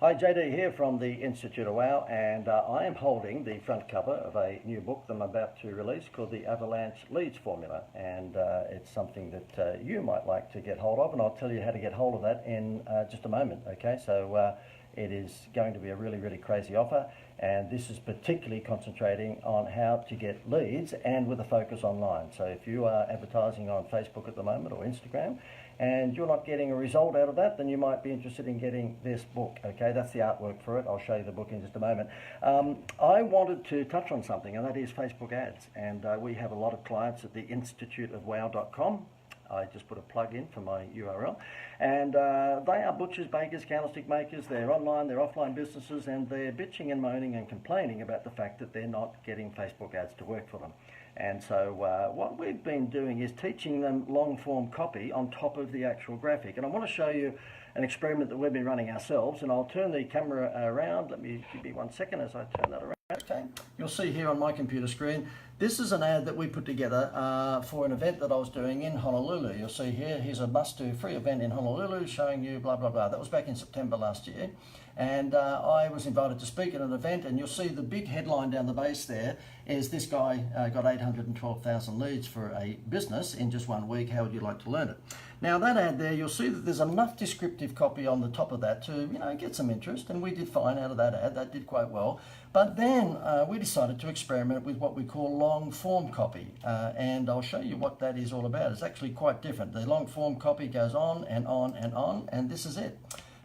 Hi, JD here from the Institute of Wow, and I am holding the front cover of a new book that I'm about to release called the Avalanche Leads Formula, and it's something that you might like to get hold of, and I'll tell you how to get hold of that in just a moment. Okay, so it is going to be a really crazy offer, and this is particularly concentrating on how to get leads and with a focus online. So if you are advertising on Facebook at the moment or Instagram and you're not getting a result out of that, then you might be interested in getting this book. Okay, that's the artwork for it. I'll show you the book in just a moment. I wanted to touch on something, and that is Facebook ads, and we have a lot of clients at the instituteofwow.com. I just put a plug in for my URL, and they are butchers, bakers, candlestick makers. They're online, they're offline businesses, and they're bitching and moaning and complaining about the fact that they're not getting Facebook ads to work for them. And so what we've been doing is teaching them long form copy on top of the actual graphic. And I want to show you an experiment that we've been running ourselves, and I'll turn the camera around. Give me 1 second as I turn that around. Okay, you'll see here on my computer screen, this is an ad that we put together for an event that I was doing in Honolulu. You'll see here, here's a must-do free event in Honolulu showing you blah, blah, blah. That was back in September last year. And I was invited to speak at an event, and you'll see the big headline down the base there is this guy got 812,000 leads for a business in just 1 week. How would you like to learn it? Now that ad there, you'll see that there's enough descriptive copy on the top of that to, get some interest, and we did fine out of that ad. That did quite well. But then we decided to experiment with what we call long form copy, and I'll show you what that is all about. It's actually quite different. The long form copy goes on and on and on, and this is it.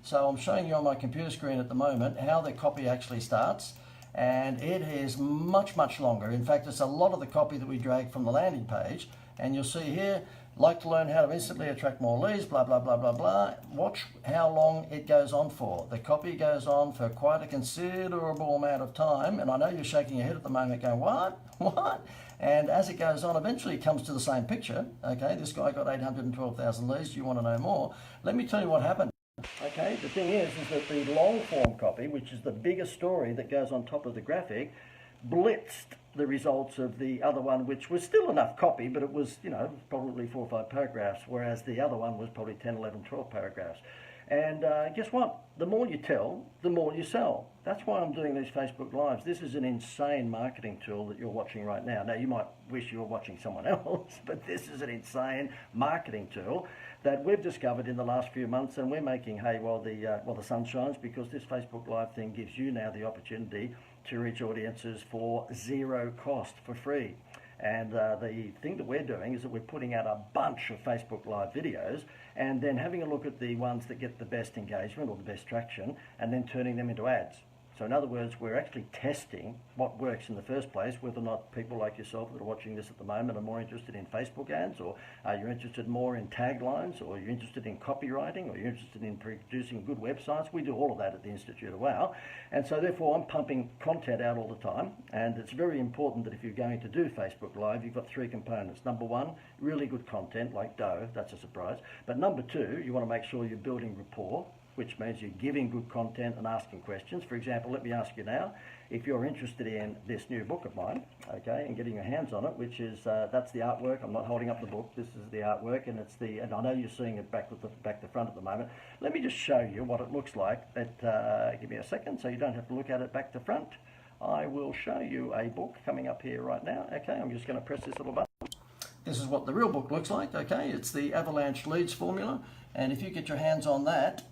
So I'm showing you on my computer screen at the moment how the copy actually starts, and it is much longer. In fact, it's a lot of the copy that we drag from the landing page, and you'll see here, like to learn how to instantly attract more leads, blah, blah, blah, blah, blah. Watch how long it goes on for. The copy goes on for quite a considerable amount of time, and I know you're shaking your head at the moment going, what? And as it goes on, eventually it comes to the same picture. Okay, this guy got 812,000 leads. You want to know more? Let me tell you what happened. Okay, the thing is that the long form copy, which is the bigger story that goes on top of the graphic, blitzed the results of the other one, which was still enough copy, but it was, probably 4 or 5 paragraphs, whereas the other one was probably 10, 11, 12 paragraphs. And guess what? The more you tell, the more you sell. That's why I'm doing these Facebook Lives. This is an insane marketing tool that you're watching right now. Now, you might wish you were watching someone else, but this is an insane marketing tool that we've discovered in the last few months, and we're making hay while the sun shines, because this Facebook Live thing gives you now the opportunity to reach audiences for zero cost, for free. And the thing that we're doing is that we're putting out a bunch of Facebook Live videos and then having a look at the ones that get the best engagement or the best traction, and then turning them into ads. So in other words, we're actually testing what works in the first place, whether or not people like yourself that are watching this at the moment are more interested in Facebook ads, or you're interested more in taglines, or you're interested in copywriting, or you're interested in producing good websites. We do all of that at the Institute of Wow. And so therefore I'm pumping content out all the time, and it's very important that if you're going to do Facebook Live, you've got 3 components. Number 1, really good content like dough, that's a surprise. But number 2, you want to make sure you're building rapport, which means you're giving good content and asking questions. For example, let me ask you now, if you're interested in this new book of mine, okay, and getting your hands on it, which is, that's the artwork. I'm not holding up the book, this is the artwork, and and I know you're seeing it back to front at the moment. Let me just show you what it looks like. Give me a second, so you don't have to look at it back to front. I will show you a book coming up here right now. Okay, I'm just gonna press this little button. This is what the real book looks like, okay? It's the Avalanche Leads Formula, and if you get your hands on that,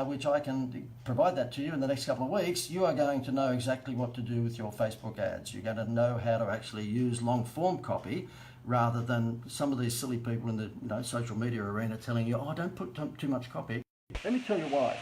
which I can provide that to you in the next couple of weeks, you are going to know exactly what to do with your Facebook ads. You're going to know how to actually use long form copy rather than some of these silly people in the social media arena telling you, oh, don't put too much copy. Let me tell you why.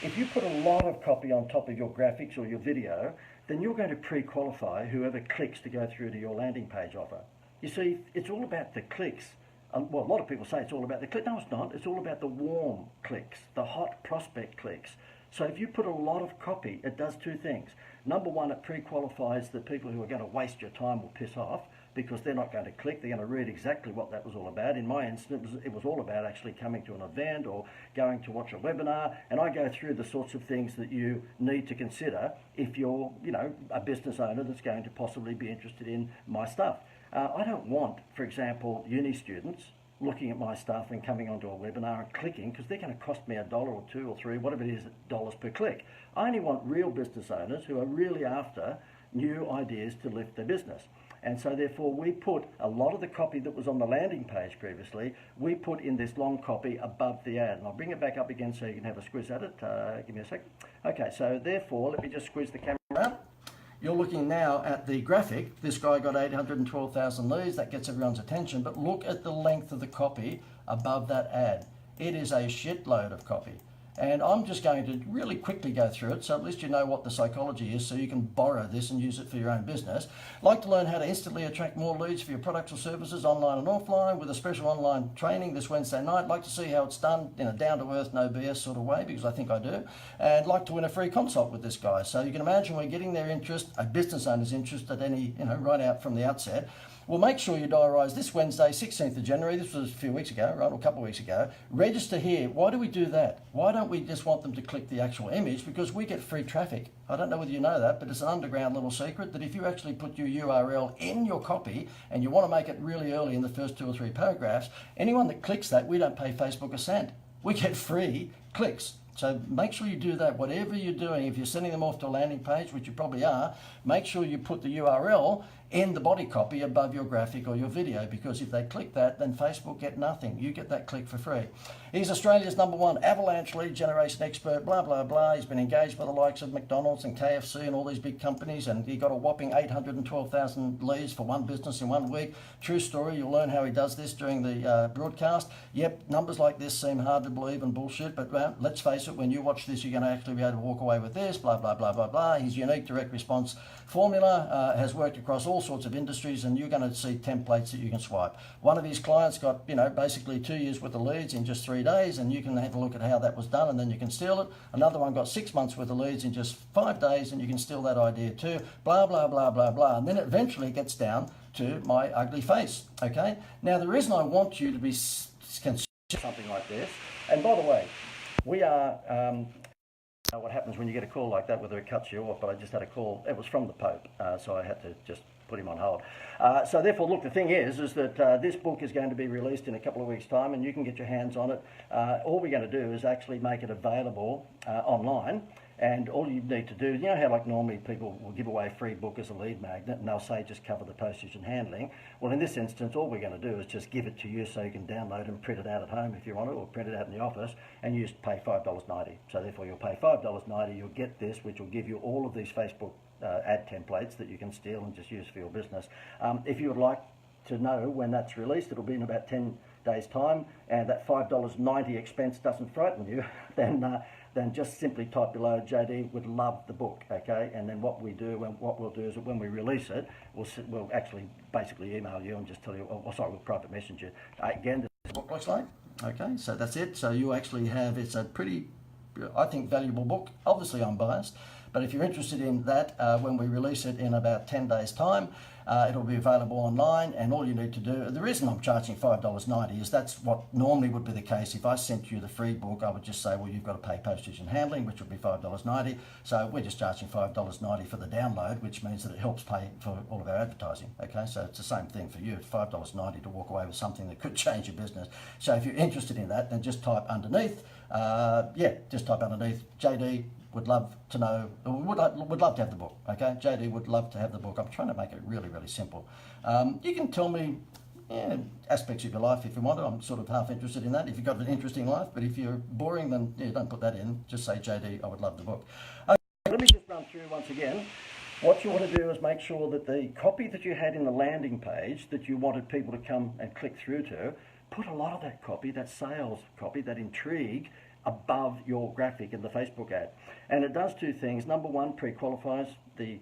If you put a lot of copy on top of your graphics or your video, then you're going to pre-qualify whoever clicks to go through to your landing page offer. You see, it's all about the clicks. Well, a lot of people say it's all about the click. No, it's not. It's all about the warm clicks, the hot prospect clicks. So if you put a lot of copy, it does 2 things. Number 1, it pre-qualifies the people who are going to waste your time or piss off, because they're not going to click. They're going to read exactly what that was all about. In my instance, it was all about actually coming to an event or going to watch a webinar, and I go through the sorts of things that you need to consider if you're, a business owner that's going to possibly be interested in my stuff. I don't want, for example, uni students looking at my stuff and coming onto a webinar and clicking, because they're going to cost me $1 or $2 or $3, whatever it is, dollars per click. I only want real business owners who are really after new ideas to lift their business. And so therefore we put a lot of the copy that was on the landing page previously, we put in this long copy above the ad. And I'll bring it back up again so you can have a squiz at it. Give me a second. Okay, so therefore, let me just squeeze the camera out. You're looking now at the graphic. This guy got 812,000 leads. That gets everyone's attention. But look at the length of the copy above that ad. It is a shitload of copy. And I'm just going to really quickly go through it, so at least you know what the psychology is, so you can borrow this and use it for your own business. Like to learn how to instantly attract more leads for your products or services online and offline with a special online training this Wednesday night. Like to see how it's done in a down-to-earth, no BS sort of way, because I think I do. And like to win a free consult with this guy. So you can imagine we're getting their interest, a business owner's interest at any, right out from the outset. Well, make sure you diarise this Wednesday, 16th of January. This was a few weeks ago, right, or a couple of weeks ago. Register here. Why do we do that? Why don't we just want them to click the actual image? Because we get free traffic. I don't know whether you know that, but it's an underground little secret that if you actually put your URL in your copy and you want to make it really early in the first 2 or 3 paragraphs, anyone that clicks that, we don't pay Facebook a cent. We get free clicks. So make sure you do that. Whatever you're doing, if you're sending them off to a landing page, which you probably are, make sure you put the URL in the body copy above your graphic or your video, because if they click that, then Facebook get nothing. You get that click for free. He's Australia's #1 avalanche lead generation expert, blah, blah, blah. He's been engaged by the likes of McDonald's and KFC and all these big companies, and he got a whopping 812,000 leads for one business in 1 week. True story. You'll learn how he does this during the broadcast. Yep, numbers like this seem hard to believe and bullshit, but well, let's face it, when you watch this, you're going to actually be able to walk away with this, blah, blah, blah, blah, blah. His unique direct response formula has worked across all sorts of industries, and you're going to see templates that you can swipe. One of his clients got, basically 2 years worth of leads in just 3 days, and you can have a look at how that was done, and then you can steal it. Another one got 6 months worth of leads in just 5 days, and you can steal that idea too. Blah, blah, blah, blah, blah. And then it eventually gets down to my ugly face, okay? Now, the reason I want you to be concerned something like this, and by the way, we are... what happens when you get a call like that, whether it cuts you off, but I just had a call, it was from the Pope, so I had to just put him on hold. So therefore, look, the thing is that this book is going to be released in a couple of weeks' time, and you can get your hands on it. All we're going to do is actually make it available online, and all you need to do, how like normally people will give away a free book as a lead magnet, and they'll say just cover the postage and handling. Well, in this instance, all we're going to do is just give it to you so you can download and print it out at home if you want it, or print it out in the office, and you just pay $5.90. So therefore, you'll pay $5.90, you'll get this, which will give you all of these Facebook ad templates that you can steal and just use for your business. If you would like to know when that's released, it'll be in about 10 days' time, and that $5.90 expense doesn't frighten you, then just simply type below, JD would love the book, okay? And then what we'll do is that when we release it, we'll actually basically email you and just tell you, we'll private message you. Again, this book looks like, okay? So that's it. So you actually have, it's a pretty, I think, valuable book. Obviously, I'm biased, but if you're interested in that, when we release it in about 10 days' time, it'll be available online, and all you need to do, the reason I'm charging $5.90 is that's what normally would be the case. If I sent you the free book, I would just say, well, you've got to pay postage and handling, which would be $5.90. So we're just charging $5.90 for the download, which means that it helps pay for all of our advertising, okay? So it's the same thing for you. It's $5.90 to walk away with something that could change your business. So if you're interested in that, then just type underneath, just type underneath, JD would love to know, would love to have the book, okay? JD would love to have the book. I'm trying to make it really, really simple. You can tell me aspects of your life if you want to. I'm sort of half interested in that, if you've got an interesting life, but if you're boring, then don't put that in. Just say, JD, I would love the book. Okay, let me just run through once again. What you want to do is make sure that the copy that you had in the landing page that you wanted people to come and click through to, put a lot of that copy, that sales copy, that intrigue, above your graphic in the Facebook ad. And it does two things. Number one, pre-qualifies the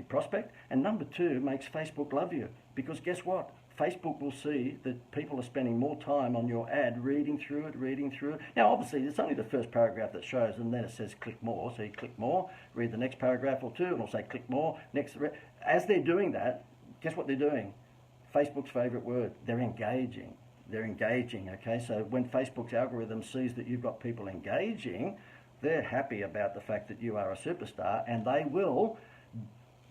prospect, and number two, makes Facebook love you. Because guess what? Facebook will see that people are spending more time on your ad, reading through it. Now, obviously, it's only the first paragraph that shows, and then it says click more. So you click more, read the next paragraph or two, and it'll say click more. Next, as they're doing that, guess what they're doing? Facebook's favorite word, they're engaging. They're engaging, okay? So when Facebook's algorithm sees that you've got people engaging, they're happy about the fact that you are a superstar, and they will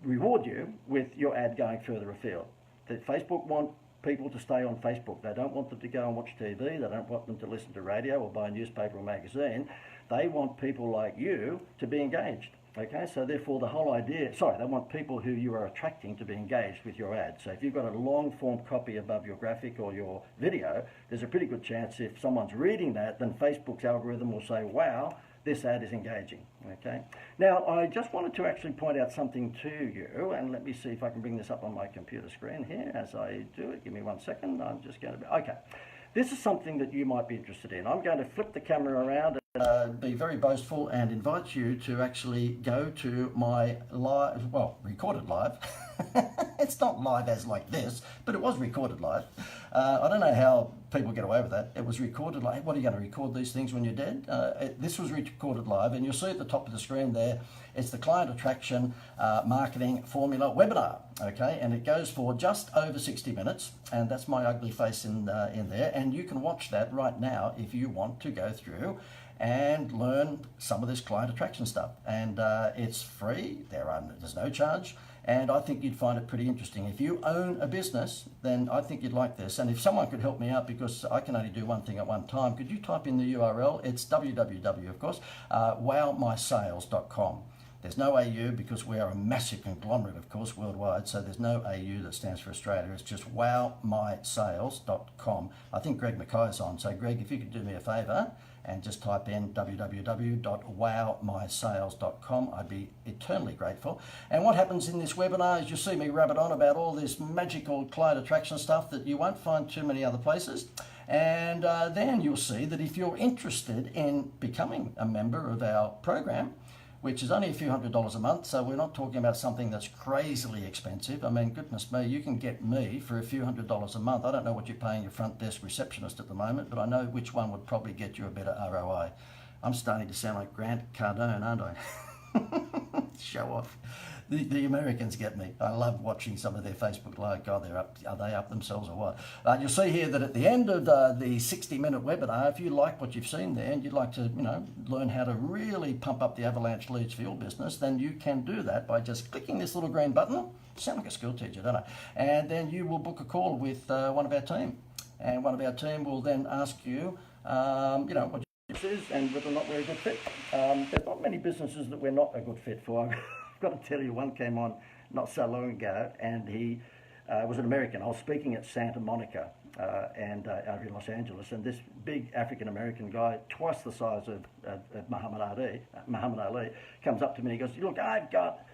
reward you with your ad going further afield. That Facebook want people to stay on Facebook. They don't want them to go and watch TV. They don't want them to listen to radio or buy a newspaper or magazine. They want people like you to be engaged. Okay, so therefore the whole idea, they want people who you are attracting to be engaged with your ad. So if you've got a long form copy above your graphic or your video, there's a pretty good chance if someone's reading that, then Facebook's algorithm will say, wow, this ad is engaging. Okay. Now, I just wanted to actually point out something to you, and let me see if I can bring this up on my computer screen here as I do it. Give me 1 second. I'm just going to okay. This is something that you might be interested in. I'm going to flip the camera around and be very boastful and invite you to actually go to my live, recorded live. It's not live as like this, but it was recorded live. I don't know how people get away with that. It was recorded live. What are you going to record these things when you're dead? This was recorded live, and you'll see at the top of the screen there, it's the Client Attraction Marketing Formula webinar, okay? And it goes for just over 60 minutes, and that's my ugly face in there, and you can watch that right now if you want to go through and learn some of this client attraction stuff. And it's free, there's no charge, and I think you'd find it pretty interesting. If you own a business, then I think you'd like this. And if someone could help me out, because I can only do one thing at one time, could you type in the URL? It's www, of course, wowmysales.com. There's no AU because we are a massive conglomerate, of course, worldwide, so there's no AU that stands for Australia. It's just wowmysales.com. I think Greg Mackay's on, so Greg, if you could do me a favour and just type in www.wowmysales.com, I'd be eternally grateful. And what happens in this webinar is you'll see me rabbit on about all this magical client attraction stuff that you won't find too many other places. And then you'll see that if you're interested in becoming a member of our program, which is only a few $100s a month, so we're not talking about something that's crazily expensive. I mean, goodness me, you can get me for a few $100s a month. I don't know what you're paying your front desk receptionist at the moment, but I know which one would probably get you a better ROI. I'm starting to sound like Grant Cardone, aren't I? Show off. The Americans get me. I love watching some of their Facebook Live. God, are they up themselves or what? You'll see here that at the end of the 60-minute webinar, if you like what you've seen there and you'd like to, learn how to really pump up the avalanche leads for your business, then you can do that by just clicking this little green button. Sound like a school teacher, don't I? And then you will book a call with one of our team, and one of our team will then ask you, what is and whether or not we're a good fit. There's not many businesses that we're not a good fit for. I've got to tell you, one came on not so long ago, and he was an American. I was speaking at Santa Monica and over in Los Angeles, and this big African-American guy, twice the size of Muhammad Ali, comes up to me and he goes, look, I've got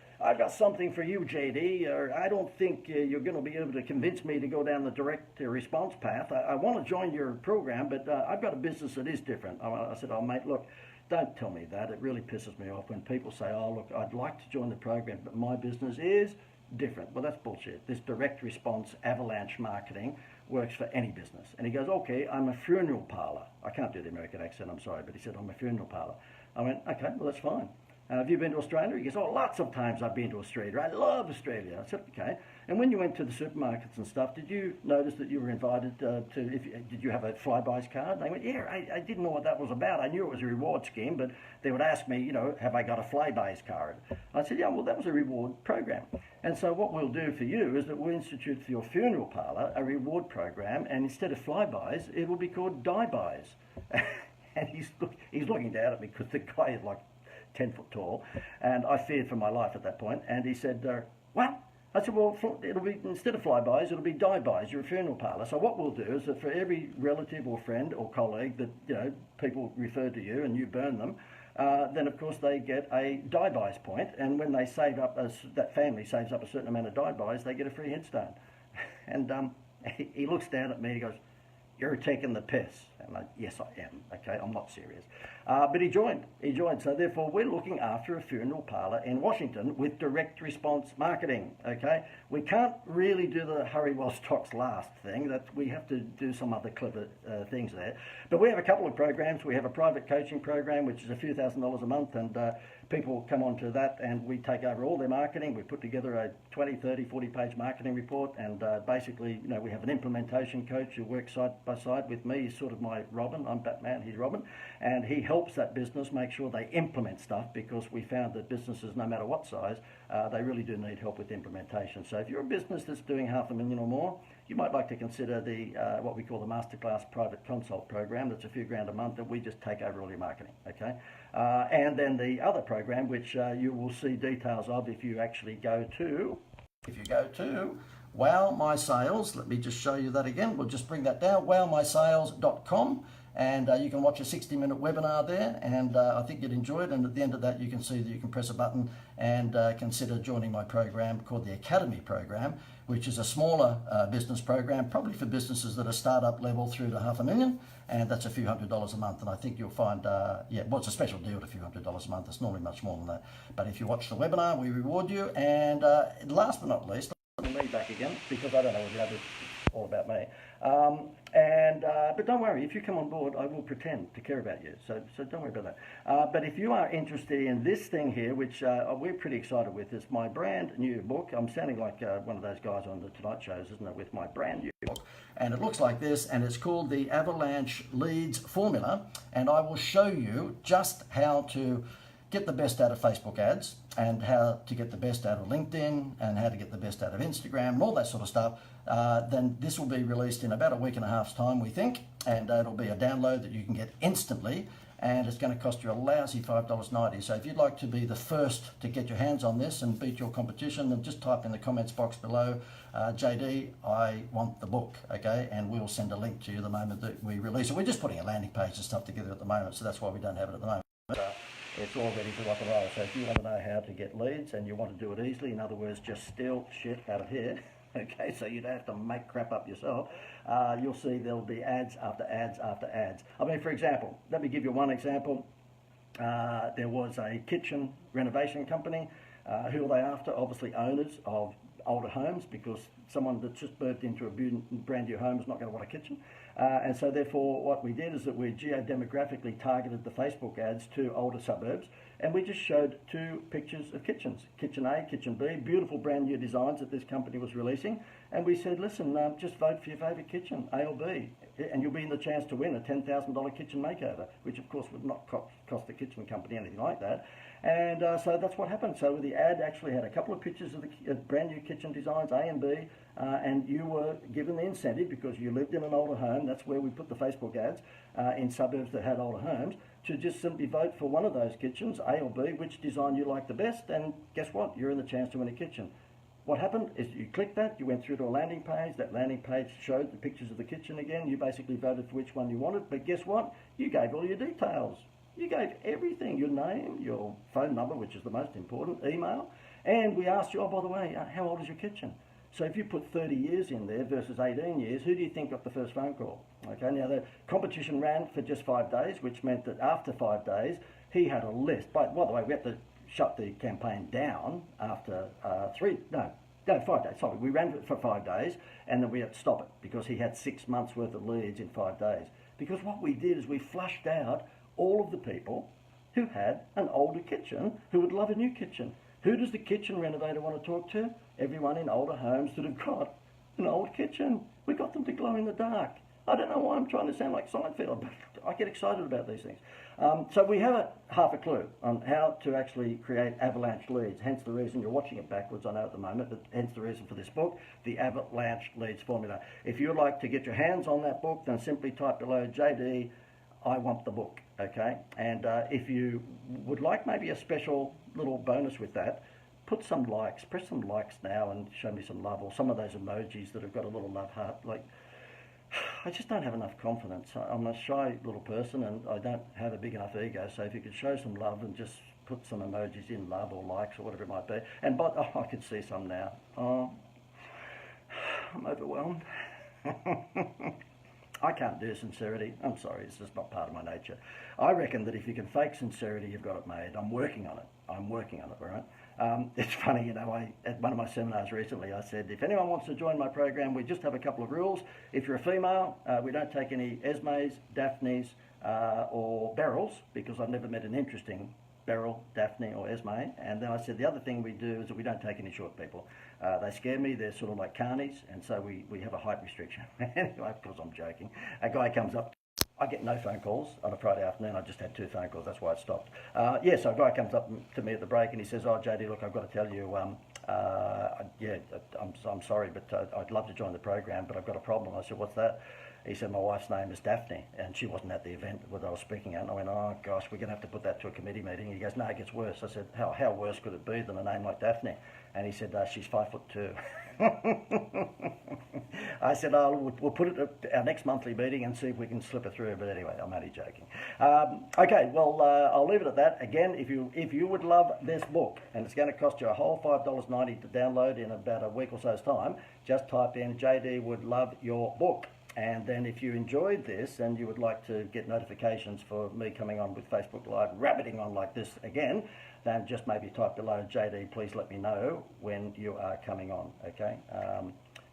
something for you, JD, or I don't think you're going to be able to convince me to go down the direct response path. I want to join your program, but I've got a business that is different. I said, oh, mate, look, don't tell me that. It really pisses me off when people say, oh, look, I'd like to join the program, but my business is different. Well, that's bullshit. This direct response avalanche marketing works for any business. And he goes, okay, I'm a funeral parlor. I can't do the American accent, I'm sorry, but he said, I'm a funeral parlor. I went, okay, well, that's fine. Have you been to Australia? He goes, oh, lots of times I've been to Australia. I love Australia. I said, okay. And when you went to the supermarkets and stuff, did you notice that you were invited did you have a Flybuys card? And they went, yeah, I didn't know what that was about. I knew it was a reward scheme, but they would ask me, have I got a Flybuys card? I said, yeah, well, that was a reward program. And so what we'll do for you is that we'll institute for your funeral parlor a reward program, and instead of Flybuys, it will be called Die-Buys. And he's looking down at me because the guy is like 10 foot tall, and I feared for my life at that point. And he said, what? I said, well, it'll be, instead of Flybuys, it'll be Die-Buys. You're a funeral parlor. So what we'll do is that for every relative or friend or colleague that people refer to you and you burn them, then of course they get a Die-Buys point, and when they save up, that family saves up a certain amount of Die-Buys, they get a free headstone. And he looks down at me and he goes, you're taking the piss. And I'm like, yes, I am. Okay, I'm not serious. But he joined. So therefore, we're looking after a funeral parlor in Washington with direct response marketing. Okay, we can't really do the hurry while stocks last thing. That we have to do some other clever things there. But we have a couple of programs. We have a private coaching program, which is a few $1,000s a month, and people come onto that, and we take over all their marketing. We put together a 20, 30, 40-page marketing report, and basically, we have an implementation coach who works side by side with me. He's sort of my my Robin. I'm Batman, he's Robin. And he helps that business make sure they implement stuff, because we found that businesses, no matter what size, they really do need help with implementation. So if you're a business that's doing $500,000 or more, you might like to consider the what we call the Masterclass Private Consult program. That's a few grand a month that we just take over all your marketing, okay? And then the other program, which you will see details of if you actually go to, Wow My Sales. Let me just show you that again. We'll just bring that down, wowmysales.com. And you can watch a 60-minute webinar there, and I think you'd enjoy it. And at the end of that, you can see that you can press a button and consider joining my program called the Academy program, which is a smaller business program, probably for businesses that are startup level through to $500,000, and that's a few $100s a month. And I think you'll find, well, it's a special deal at a few $100s a month. It's normally much more than that. But if you watch the webinar, we reward you. And last but not least, me back again, because I don't know what it's all about me. But don't worry, if you come on board, I will pretend to care about you. So don't worry about that. But if you are interested in this thing here, which we're pretty excited with, is my brand new book. I'm sounding like one of those guys on the Tonight Shows, isn't it? With my brand new book. And it looks like this, and it's called the Avalanche Leads Formula. And I will show you just how to get the best out of Facebook ads, and how to get the best out of LinkedIn, and how to get the best out of Instagram, and all that sort of stuff. Then this will be released in about a week and a half's time, we think, and it'll be a download that you can get instantly, and it's going to cost you a lousy $5.90. So if you'd like to be the first to get your hands on this and beat your competition, then just type in the comments box below, JD, I want the book, okay? And we'll send a link to you the moment that we release it. We're just putting a landing page and stuff together at the moment, so that's why we don't have it at the moment. It's all ready to rock and roll. So if you want to know how to get leads and you want to do it easily, in other words, just steal shit out of here, okay, so you don't have to make crap up yourself, you'll see there'll be ads after ads after ads. I mean, for example, let me give you one example. There was a kitchen renovation company. Who are they after? Obviously owners of older homes, because someone that's just moved into a brand new home is not going to want a kitchen. And so therefore what we did is that we geodemographically targeted the Facebook ads to older suburbs, and we just showed two pictures of kitchens, kitchen A, kitchen B, beautiful brand new designs that this company was releasing. And we said, listen, just vote for your favourite kitchen, A or B, and you'll be in the chance to win a $10,000 kitchen makeover, which of course would not cost the kitchen company anything like that. And so that's what happened. So the ad actually had a couple of pictures of the brand new kitchen designs, A and B, and you were given the incentive, because you lived in an older home. That's where we put the Facebook ads, in suburbs that had older homes, to just simply vote for one of those kitchens, A or B, which design you like the best, and guess what? You're in the chance to win a kitchen. What happened is you clicked that, you went through to a landing page. That landing page showed the pictures of the kitchen again. You basically voted for which one you wanted, but guess what? You gave all your details. You gave everything, your name, your phone number, which is the most important, email, and we asked you, oh, by the way, how old is your kitchen? So if you put 30 years in there versus 18 years, who do you think got the first phone call? Okay, now the competition ran for just 5 days, which meant that after 5 days, he had a list. By the way, we had to shut the campaign down after 5 days, sorry. We ran it for 5 days, and then we had to stop it, because he had 6 months worth of leads in 5 days. Because what we did is we flushed out all of the people who had an older kitchen, who would love a new kitchen. Who does the kitchen renovator want to talk to? Everyone in older homes that have got an old kitchen. We got them to glow in the dark. I don't know why I'm trying to sound like Seinfeld, but I get excited about these things. So we have half a clue on how to actually create avalanche leads, hence the reason you're watching it backwards, I know at the moment, but hence the reason for this book, the Avalanche Leads Formula. If you'd like to get your hands on that book, then simply type below, JD, I want the book, okay? And if you would like maybe a special little bonus with that, put some likes, press some likes now and show me some love, or some of those emojis that have got a little love heart. Like, I just don't have enough confidence. I'm a shy little person, and I don't have a big enough ego, so if you could show some love and just put some emojis in, love or likes or whatever it might be. And I can see some now. Oh, I'm overwhelmed. I can't do sincerity. I'm sorry, it's just not part of my nature. I reckon that if you can fake sincerity, you've got it made. I'm working on it, all right? It's funny, you know, at one of my seminars recently, I said, if anyone wants to join my program, we just have a couple of rules. If you're a female, we don't take any Esmes, Daphnes, or Beryls, because I've never met an interesting Beryl, Daphne, or Esme. And then I said the other thing we do is that we don't take any short people. They scare me. They're sort of like carnies, and so we have a height restriction. Anyway, of course I'm joking. A guy comes up. I get no phone calls on a Friday afternoon. I just had 2 phone calls. That's why it stopped. Yeah, so a guy comes up to me at the break and he says, "Oh, JD, look, I've got to tell you, yeah, I'm sorry, but I'd love to join the program, but I've got a problem." I said, "What's that?" He said, "My wife's name is Daphne, and she wasn't at the event that I was speaking at." And I went, "Oh, gosh, we're going to have to put that to a committee meeting." He goes, "No, it gets worse." I said, how worse could it be than a name like Daphne? And he said, "She's 5'2". I said, "Oh, we'll put it at our next monthly meeting and see if we can slip her through." But anyway, I'm only joking. Okay, well, I'll leave it at that. Again, if you would love this book, and it's going to cost you a whole $5.90 to download in about a week or so's time, just type in JD would love your book. And then if you enjoyed this and you would like to get notifications for me coming on with Facebook Live, rabbiting on like this again, then just maybe type below, JD, please let me know when you are coming on, okay?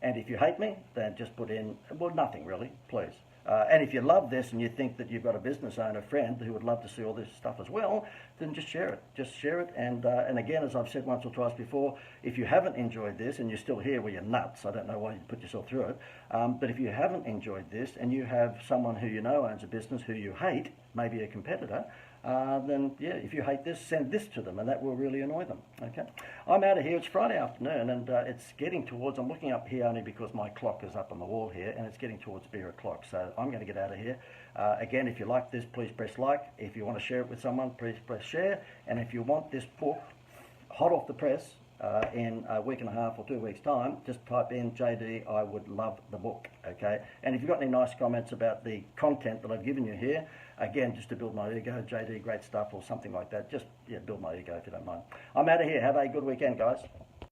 And if you hate me, then just put in, well, nothing really, please. And if you love this and you think that you've got a business owner friend who would love to see all this stuff as well, then just share it. Just share it. And again, as I've said once or twice before, if you haven't enjoyed this and you're still here, well, you're nuts. I don't know why you put yourself through it. But if you haven't enjoyed this and you have someone who you know owns a business who you hate, maybe a competitor, then yeah, if you hate this, send this to them, and that will really annoy them. Okay, I'm out of here. It's Friday afternoon, and it's getting towards. I'm looking up here only because my clock is up on the wall here, and it's getting towards beer o'clock. So I'm going to get out of here. Again, if you like this, please press like. If you want to share it with someone, please press share. And if you want this book hot off the press in a week and a half or 2 weeks' time, just type in JD, I would love the book, okay? And if you've got any nice comments about the content that I've given you here, again, just to build my ego, JD, great stuff, or something like that, just build my ego if you don't mind. I'm out of here. Have a good weekend, guys.